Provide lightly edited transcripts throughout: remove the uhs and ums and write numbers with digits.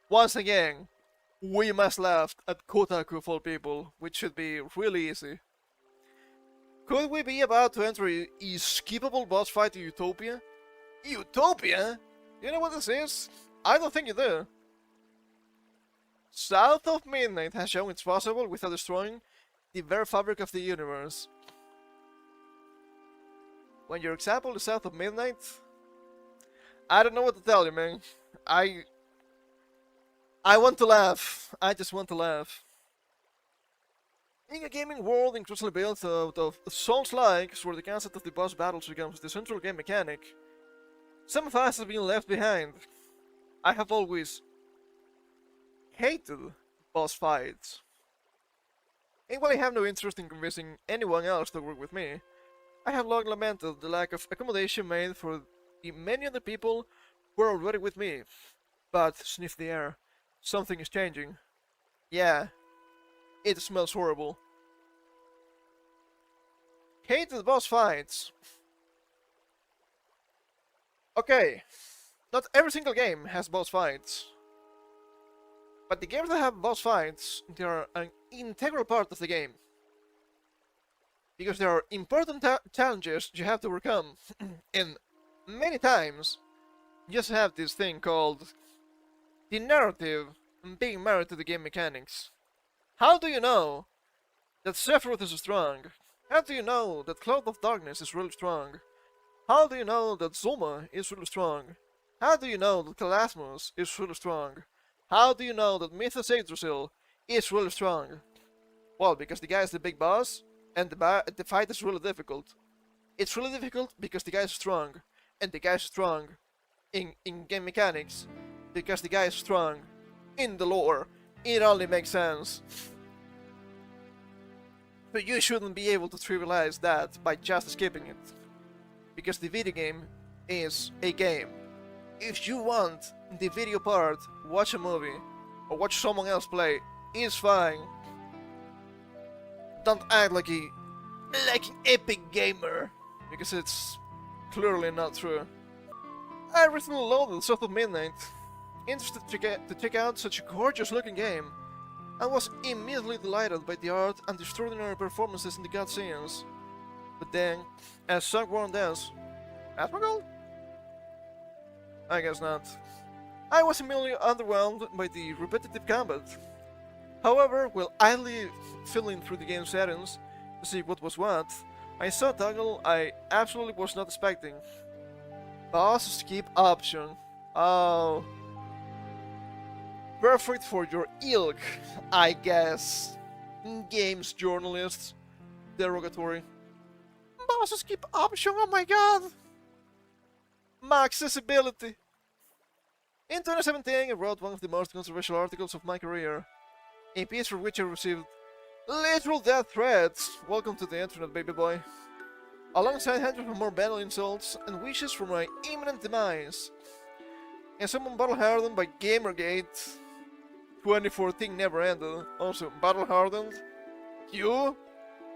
Once again, we must laugh at Kotaku of all people, which should be really easy. Could we be about to enter a skippable boss fight in Utopia? Utopia? You know what this is? I don't think you do. South of Midnight has shown it's possible without destroying the very fabric of the universe. When your example is South of Midnight, I don't know what to tell you, man. I want to laugh. I just want to laugh. In a gaming world increasingly built out of Souls-likes, where the concept of the boss battles becomes the central game mechanic, some of us have been left behind. I have always hated boss fights. And while I have no interest in convincing anyone else to work with me, I have long lamented the lack of accommodation made for the many other people who are already with me. But sniff the air. Something is changing. Yeah, it smells horrible. Hated boss fights. Okay, not every single game has boss fights. But the games that have boss fights, they are an integral part of the game. Because there are important challenges you have to overcome. And many times, you just have this thing called the narrative being married to the game mechanics. How do you know that Sephiroth is strong? How do you know that Cloud of Darkness is really strong? How do you know that Zoma is really strong? How do you know that Kalasmus is really strong? How do you know that Mythos Yggdrasil is really strong? Well, because the guy is the big boss, and the fight is really difficult. It's really difficult because the guy is strong, and the guy is strong in game mechanics, because the guy is strong in the lore. It only makes sense. But you shouldn't be able to trivialize that by just skipping it. Because the video game is a game. If you want the video part, watch a movie, or watch someone else play, it's fine. Don't act like an epic gamer, because it's clearly not true. I recently loaded South of Midnight, interested to check out such a gorgeous looking game, and was immediately delighted by the art and the extraordinary performances in the cutscenes. But then, as Songborn does, Asmongold? I guess not. I was immediately underwhelmed by the repetitive combat. However, while idly fiddling through the game's settings to see what was what, I saw a toggle I absolutely was not expecting. Boss skip option. Oh. Perfect for your ilk, I guess. Games journalists. Derogatory. Boss skip option, oh my god! My accessibility. In 2017, I wrote one of the most controversial articles of my career. A piece for which I received literal death threats. Welcome to the internet, baby boy. Alongside hundreds of more banal insults and wishes for my imminent demise. And someone battle-hardened by Gamergate. 2014 never ended. Also, battle-hardened? You?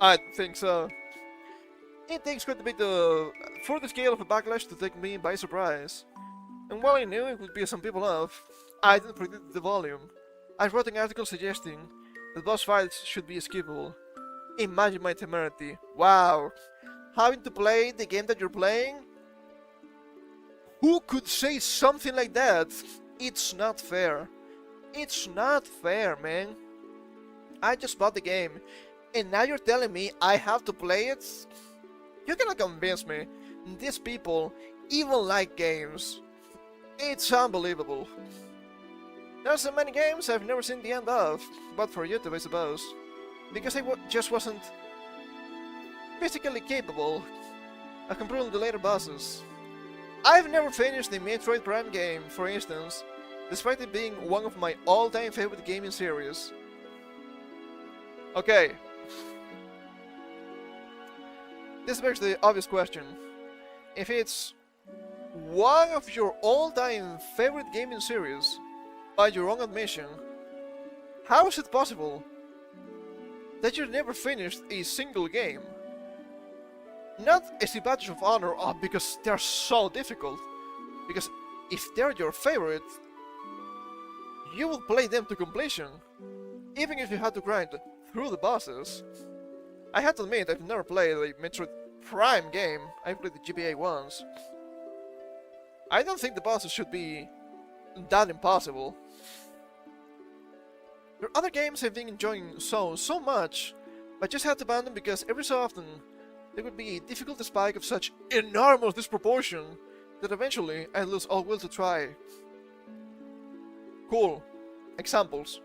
I don't think so. It takes quite a bit for the scale of a backlash to take me by surprise. And while I knew it would piss some people off, I didn't predict the volume. I wrote an article suggesting that boss fights should be skippable. Imagine my temerity. Wow! Having to play the game that you're playing? Who could say something like that? It's not fair. It's not fair, man. I just bought the game, and now you're telling me I have to play it? You cannot convince me. These people even like games. It's unbelievable. There's so many games I've never seen the end of, but for YouTube I suppose. Because I just wasn't physically capable of controlling the later bosses. I've never finished the Metroid Prime game, for instance, despite it being one of my all-time favorite gaming series. Okay. This begs the obvious question. If it's one of your all-time favorite gaming series, by your own admission, how is it possible that you never finished a single game? Not as a badge of honor, because they're so difficult. Because if they're your favorite, you will play them to completion, even if you had to grind through the bosses. I have to admit, I've never played a Metroid Prime game. I played the GBA once. I don't think the bosses should be that impossible. There are other games I've been enjoying so much, but just had to abandon because every so often there would be a difficulty spike of such enormous disproportion that eventually I lose all will to try. Cool. Examples.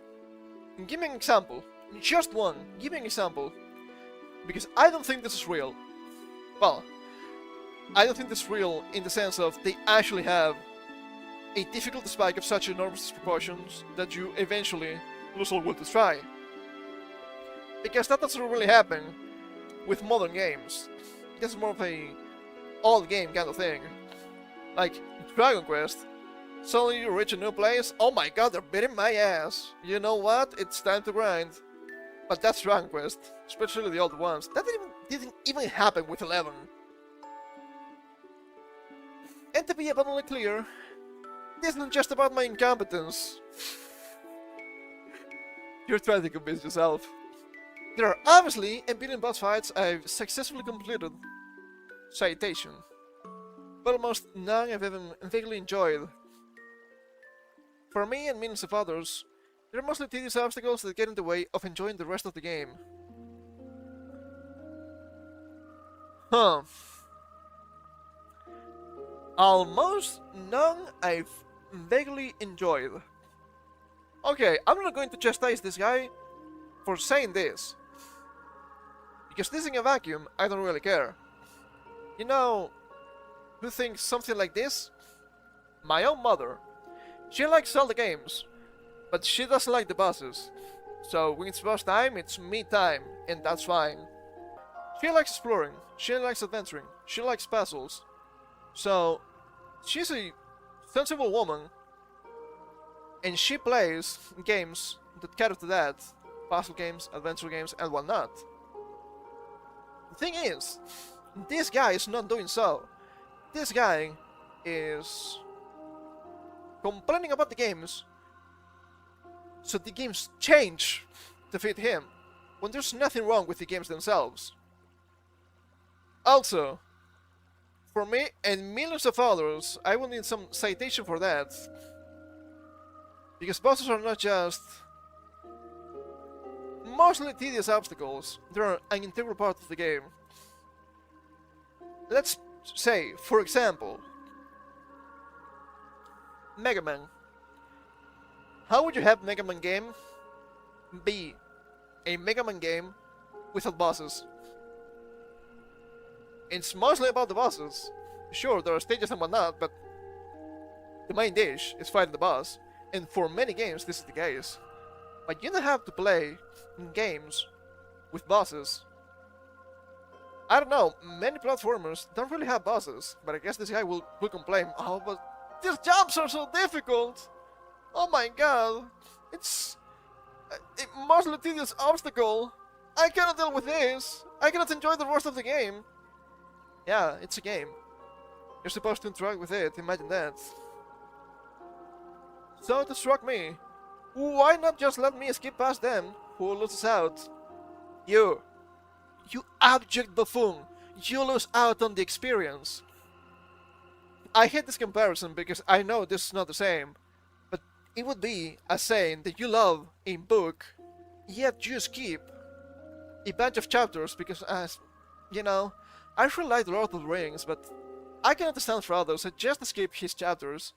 Give me an example. Just one. Give me an example. Because I don't think this is real. Well, I don't think this is real in the sense of they actually have a difficulty spike of such enormous proportions that you eventually lose all will to try. Because that doesn't really happen with modern games. It's more of a old game kind of thing. Like Dragon Quest. Suddenly you reach a new place, oh my god, they're beating my ass. You know what? It's time to grind. But that's Dragon Quest, especially the old ones. That didn't even happen with 11. And to be abundantly clear, this isn't just about my incompetence. You're trying to convince yourself. There are obviously a billion boss fights I've successfully completed. Citation. But almost none I've even vaguely enjoyed. For me and millions of others, there are mostly tedious obstacles that get in the way of enjoying the rest of the game. Huh. Almost none I've vaguely enjoyed. Okay, I'm not going to chastise this guy for saying this. Because this in a vacuum, I don't really care. You know who thinks something like this? My own mother. She likes all the games, but she doesn't like the bosses. So when it's boss time, it's me time, and that's fine. She likes exploring, she likes adventuring, she likes puzzles. So she's a sensible woman, and she plays games that cater to that. Puzzle games, adventure games, and whatnot. The thing is, this guy is not doing so. This guy is complaining about the games, so the games change to fit him, when there's nothing wrong with the games themselves. Also, for me and millions of others, I will need some citation for that. Because bosses are not just mostly tedious obstacles, they're an integral part of the game. Let's say, for example, Mega Man. How would you have Mega Man game be a Mega Man game without bosses? It's mostly about the bosses. Sure, there are stages and whatnot, but the main dish is fighting the boss, and for many games this is the case. But you don't have to play games with bosses. I don't know, many platformers don't really have bosses, but I guess this guy will complain, oh, but these jumps are so difficult! Oh my god, it's a mostly tedious obstacle. I cannot deal with this. I cannot enjoy the rest of the game. Yeah, it's a game. You're supposed to interact with it, imagine that. So it struck me, why not just let me skip past them who loses out? You abject buffoon, you lose out on the experience. I hate this comparison because I know this is not the same, but it would be as saying that you love a book, yet you skip a bunch of chapters because, as you know, I really like the Lord of the Rings, but I can understand for others that just skip his chapters.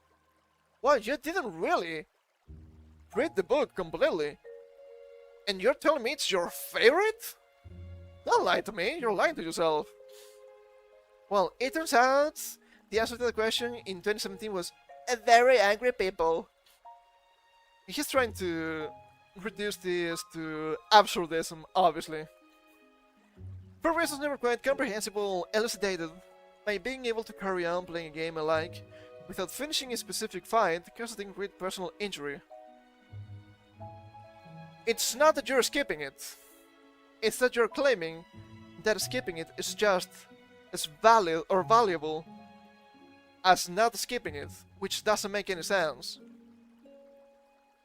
Well, you didn't really read the book completely, and you're telling me it's your favorite? Don't lie to me, you're lying to yourself. Well, it turns out the answer to the question in 2017 was a very angry people. He's trying to reduce this to absurdism, obviously. For reasons never quite comprehensible, elucidated by being able to carry on playing a game I like without finishing a specific fight causing great personal injury. It's not that you're skipping it, it's that you're claiming that skipping it is just as valid or valuable as not skipping it, which doesn't make any sense.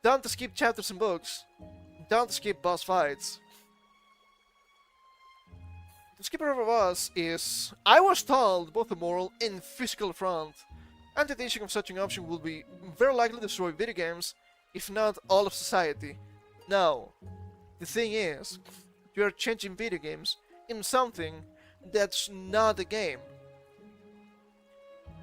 Don't skip chapters and books. Don't skip boss fights. To skip over boss is, I was told, both a moral and physical affront, and the teaching of such an option will be very likely to destroy video games, if not all of society. Now, the thing is, you are changing video games in something that's not a game.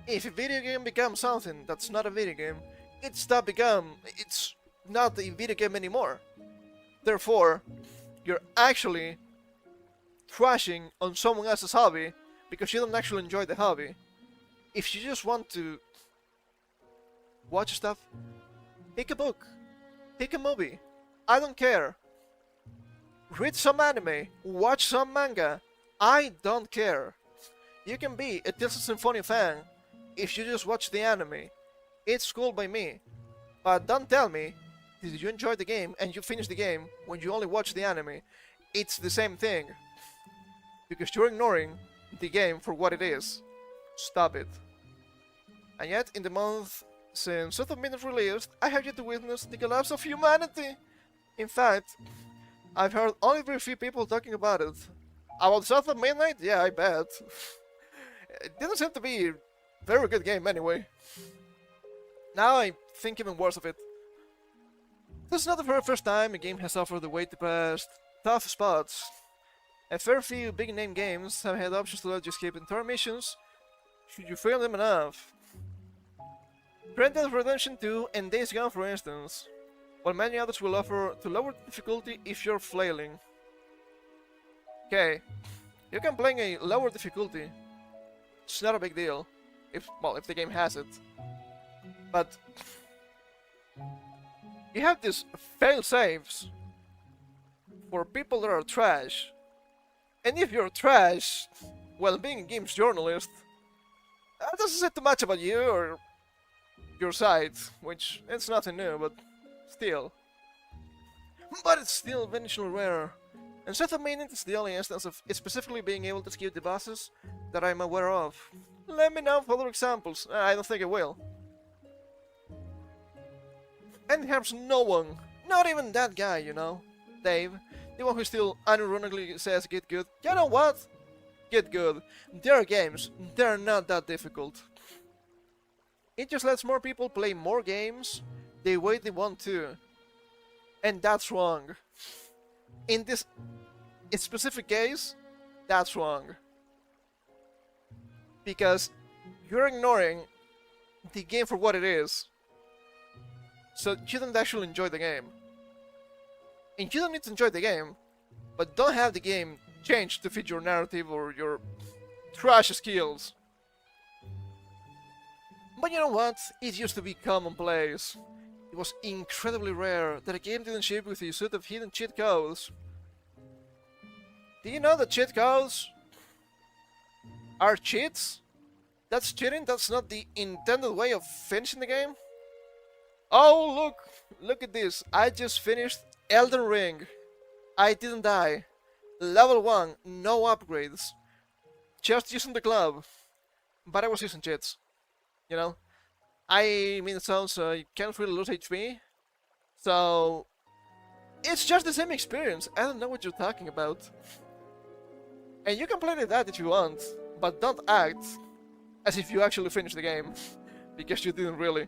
If a video game becomes something that's not a video game, it's not a video game anymore. Therefore, you're actually trashing on someone else's hobby because you don't actually enjoy the hobby. If you just want to watch stuff, pick a book, pick a movie, I don't care. Read some anime, watch some manga, I don't care. You can be a Tales of Symphonia fan if you just watch the anime. It's cool by me. But don't tell me, did you enjoy the game and you finish the game when you only watch the anime? It's the same thing. Because you're ignoring the game for what it is. Stop it. And yet, in the month since South of Midnight released, I have yet to witness the collapse of humanity. In fact, I've heard only very few people talking about it. About South of Midnight? Yeah, I bet. It didn't seem to be a very good game anyway. Now I think even worse of it. This is not the very first time a game has suffered the weight to past tough spots. A fair few big name games have had options to let you skip entire missions should you fail them enough. Red Dead Redemption 2 and Days Gone, for instance, while many others will offer to lower the difficulty if you're flailing. Okay, you can play a lower difficulty. It's not a big deal, if the game has it. But you have these fail saves for people that are trash. And if you're trash, well, being a games journalist, that doesn't say too much about you or your site, which it's nothing new, but still. But it's still vanishingly rare. And South of Midnight is the only instance of it specifically being able to skip the bosses that I'm aware of. Let me know for other examples. I don't think I will. And it harms no one. Not even that guy, you know. Dave. The one who still unironically says get good. You know what? Get good. Their games, they're not that difficult. It just lets more people play more games the way they want to. And that's wrong. In this specific case, that's wrong. Because you're ignoring the game for what it is. So you don't actually enjoy the game. And you don't need to enjoy the game, but don't have the game change to fit your narrative or your trash skills. But you know what? It used to be commonplace. It was incredibly rare that a game didn't ship with a suite of hidden cheat codes. Do you know that cheat codes are cheats? That's cheating, that's not the intended way of finishing the game. Oh, look at this. I just finished Elden Ring. I didn't die. Level 1, no upgrades. Just using the club. But I was using cheats. You know? I mean, it sounds you can't really lose HP. So it's just the same experience. I don't know what you're talking about. And you can play like that if you want, but don't act as if you actually finished the game. Because you didn't really.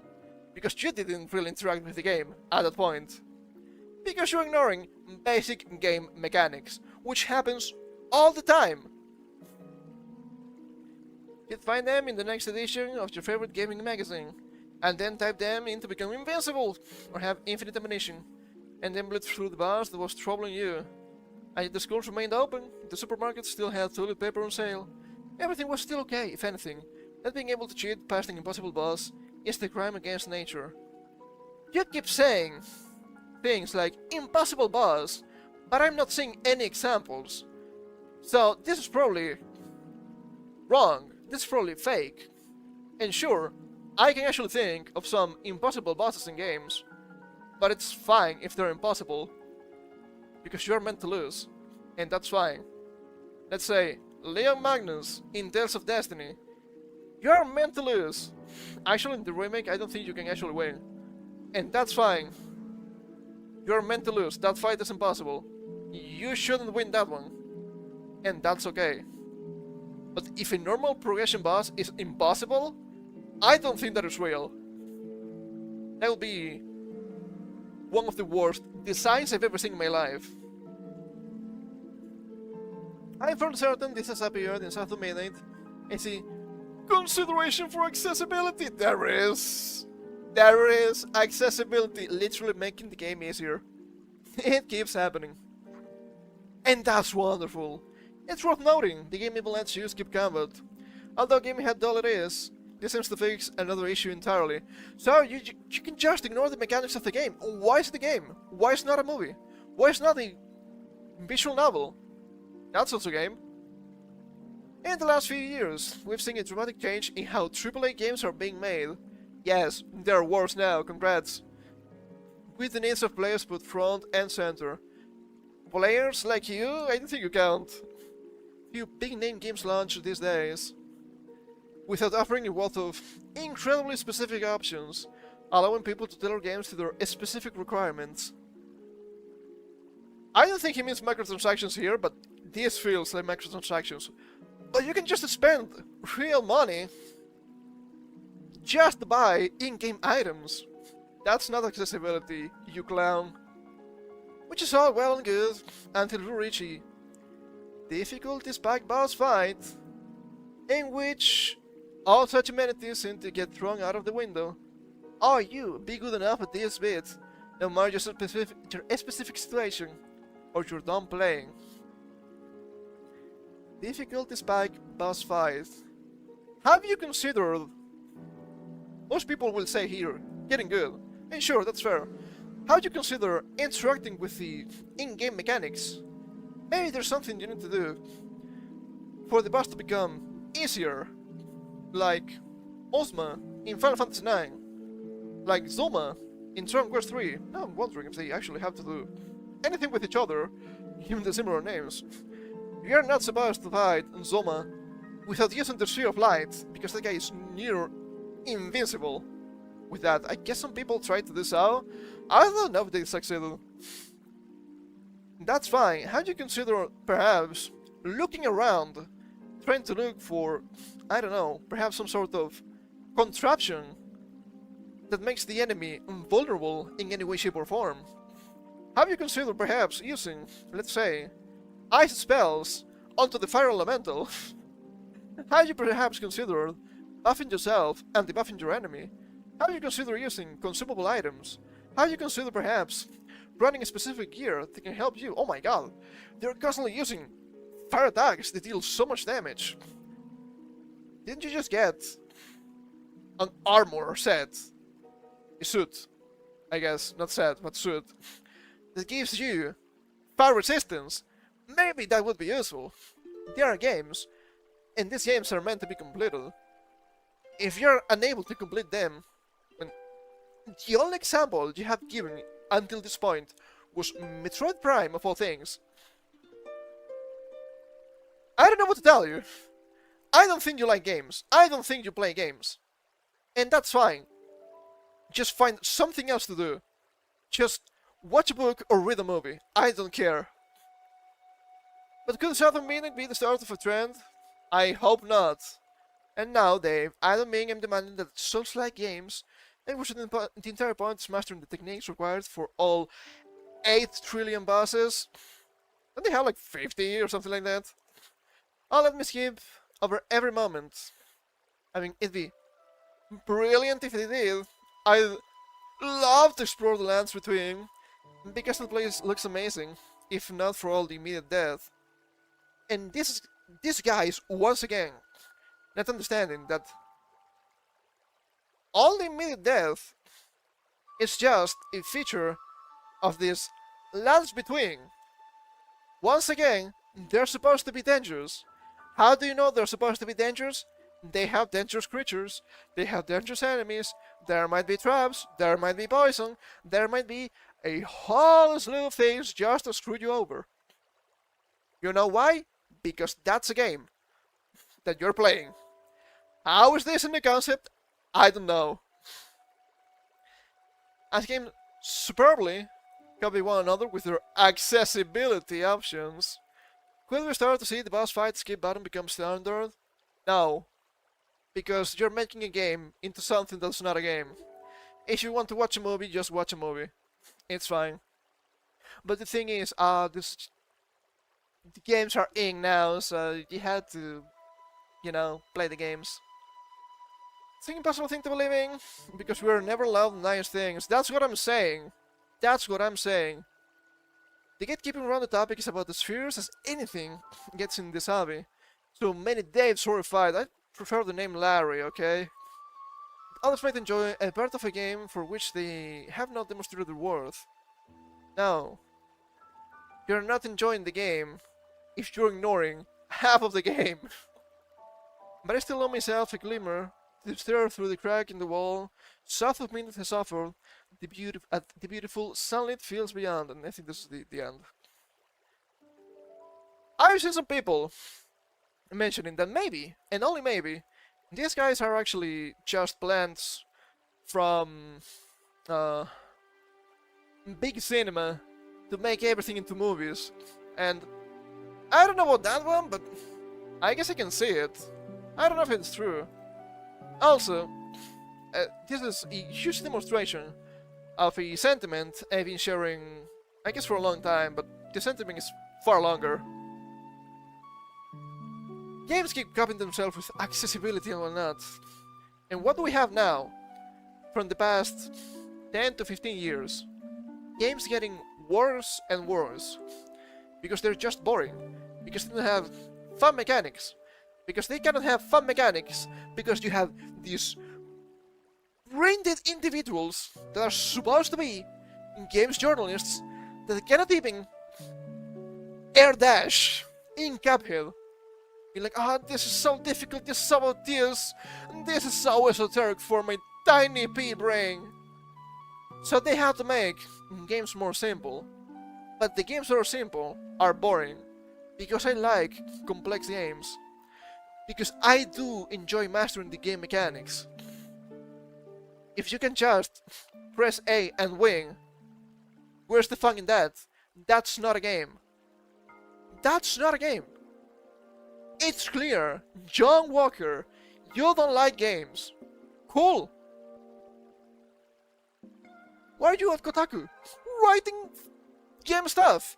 Because you didn't really interact with the game at that point. Because you're ignoring basic game mechanics, which happens all the time. You'd find them in the next edition of your favorite gaming magazine, and then type them in to become invincible, or have infinite ammunition, and then blitz through the boss that was troubling you. And yet the schools remained open, the supermarket still had toilet paper on sale. Everything was still okay, if anything. Not being able to cheat past an impossible boss is the crime against nature. You keep saying things like impossible boss, but I'm not seeing any examples. So this is probably wrong. This is probably fake. And sure, I can actually think of some impossible bosses in games, but it's fine if they're impossible, because you're meant to lose, and that's fine. Let's say Leon Magnus in Tales of Destiny. You're meant to lose. Actually, in the remake, I don't think you can actually win, and that's fine. You're meant to lose. That fight is impossible. You shouldn't win that one. And that's okay. But if a normal progression boss is impossible, I don't think that is real. That would be one of the worst designs I've ever seen in my life. I'm fairly certain this has appeared in South of Midnight. I see consideration for accessibility. There is accessibility, literally making the game easier. It keeps happening. And that's wonderful. It's worth noting, the game even lets you skip combat. Although the game had dull it is, this seems to fix another issue entirely. So you can just ignore the mechanics of the game. Why is it the game? Why is it not a movie? Why is it not a visual novel? That's also a game. In the last few years, we've seen a dramatic change in how AAA games are being made. Yes, they're worse now, congrats. With the needs of players put front and center. Players like you, I don't think you count. Few big name games launch these days, without offering a wealth of incredibly specific options, allowing people to tailor games to their specific requirements. I don't think he means microtransactions here, but this feels like microtransactions. But you can just spend real money just to buy in-game items. That's not accessibility, you clown. Which is all well and good, until we reach a difficulty spike boss fight, in which all such amenities seem to get thrown out of the window. Oh, you, be good enough at this bit, no matter your specific situation, or you're done playing. Difficulty spike boss fight. Have you considered, most people will say here, getting good, and sure, that's fair. How do you consider interacting with the in-game mechanics? Maybe there's something you need to do for the boss to become easier, like Ozma in Final Fantasy IX, like Zoma in Dragon Quest 3. Now I'm wondering if they actually have to do anything with each other, given the similar names. We are not supposed to fight Zoma without using the Sphere of Light, because that guy is near invincible. With that, I guess some people tried to do so. I don't know if they succeeded. That's fine. How do you consider, perhaps, looking around, trying to look for, I don't know, perhaps some sort of contraption that makes the enemy invulnerable in any way, shape, or form? Have you considered perhaps using, let's say, ice spells onto the fire elemental? Have you perhaps considered buffing yourself and debuffing your enemy? Have you considered using consumable items? Have you considered perhaps running a specific gear that can help you? Oh my god, they're constantly using fire attacks that deal so much damage. Didn't you just get an armor set? A suit, I guess, not set, but suit, that gives you fire resistance? Maybe that would be useful. There are games, and these games are meant to be completed. If you're unable to complete them, the only example you have given until this point was Metroid Prime, of all things. I don't know what to tell you. I don't think you like games. I don't think you play games. And that's fine. Just find something else to do. Just watch a book or read a movie. I don't care. But could Southern Meaning be the start of a trend? I hope not. And now, Dave, I don't mean I'm demanding that Souls-like games, in which the entire point is mastering the techniques required for all 8 trillion bosses. Don't they have like 50 or something like that? Oh, let me skip over every moment. I mean, it'd be brilliant if they did. I'd love to explore the lands between, because the place looks amazing, if not for all the immediate death. And this guy is once again not understanding that all the immediate death is just a feature of this lands between. Once again, they're supposed to be dangerous. How do you know they're supposed to be dangerous? They have dangerous creatures, they have dangerous enemies, there might be traps, there might be poison, there might be a whole slew of things just to screw you over. You know why? Because that's a game that you're playing. How is this in the concept? I don't know. As game superbly copy one another with their accessibility options. Will we start to see the boss fight skip button become standard? No. Because you're making a game into something that's not a game. If you want to watch a movie, just watch a movie. It's fine. But the thing is, the games are in now, so you had to, play the games. It's an impossible thing to believe in, because we're never allowed nice things. That's what I'm saying. That's what I'm saying. The gatekeeping around the topic is about as fierce as anything gets in this hobby. So many Daves horrified. I prefer the name Larry, okay? Others might enjoy a part of a game for which they have not demonstrated their worth. No. You're not enjoying the game if you're ignoring half of the game. But I still allow myself a glimmer to stare through the crack in the wall, south of me that has offered the beautiful sunlit fields beyond, and I think this is the end. I've seen some people mentioning that maybe, and only maybe, these guys are actually just plants from big cinema to make everything into movies. And I don't know about that one, but I guess I can see it. I don't know if it's true. Also, this is a huge demonstration of a sentiment I've been sharing, I guess, for a long time, but the sentiment is far longer. Games keep copying themselves with accessibility and whatnot. And what do we have now? From the past 10 to 15 years, games getting worse and worse. Because they're just boring. Because they don't have fun mechanics. Because they cannot have fun mechanics because you have these brain-dead individuals that are supposed to be games journalists that cannot even air dash in Cuphead. You're like, this is so difficult, this is so obtuse, this is so esoteric for my tiny pea brain. So they have to make games more simple. But the games that are simple are boring. Because I like complex games. Because I do enjoy mastering the game mechanics. If you can just press A and win, where's the fun in that? That's not a game. That's not a game. It's clear, John Walker, you don't like games. Cool. Why are you at Kotaku? Writing game stuff?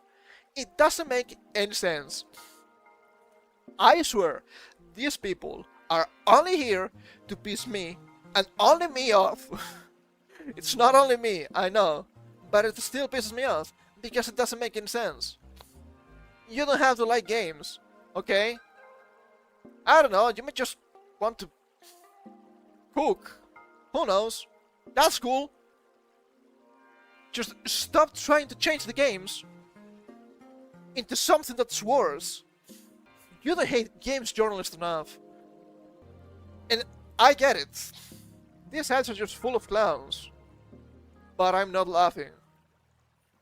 It doesn't make any sense. I swear, these people are only here to piss me and only me off. It's not only me, I know, but it still pisses me off because it doesn't make any sense. You don't have to like games, okay? I don't know, you may just want to cook. Who knows? That's cool. Just stop trying to change the games into something that's worse. You don't hate games journalists enough. And I get it. These ads are just full of clowns. But I'm not laughing.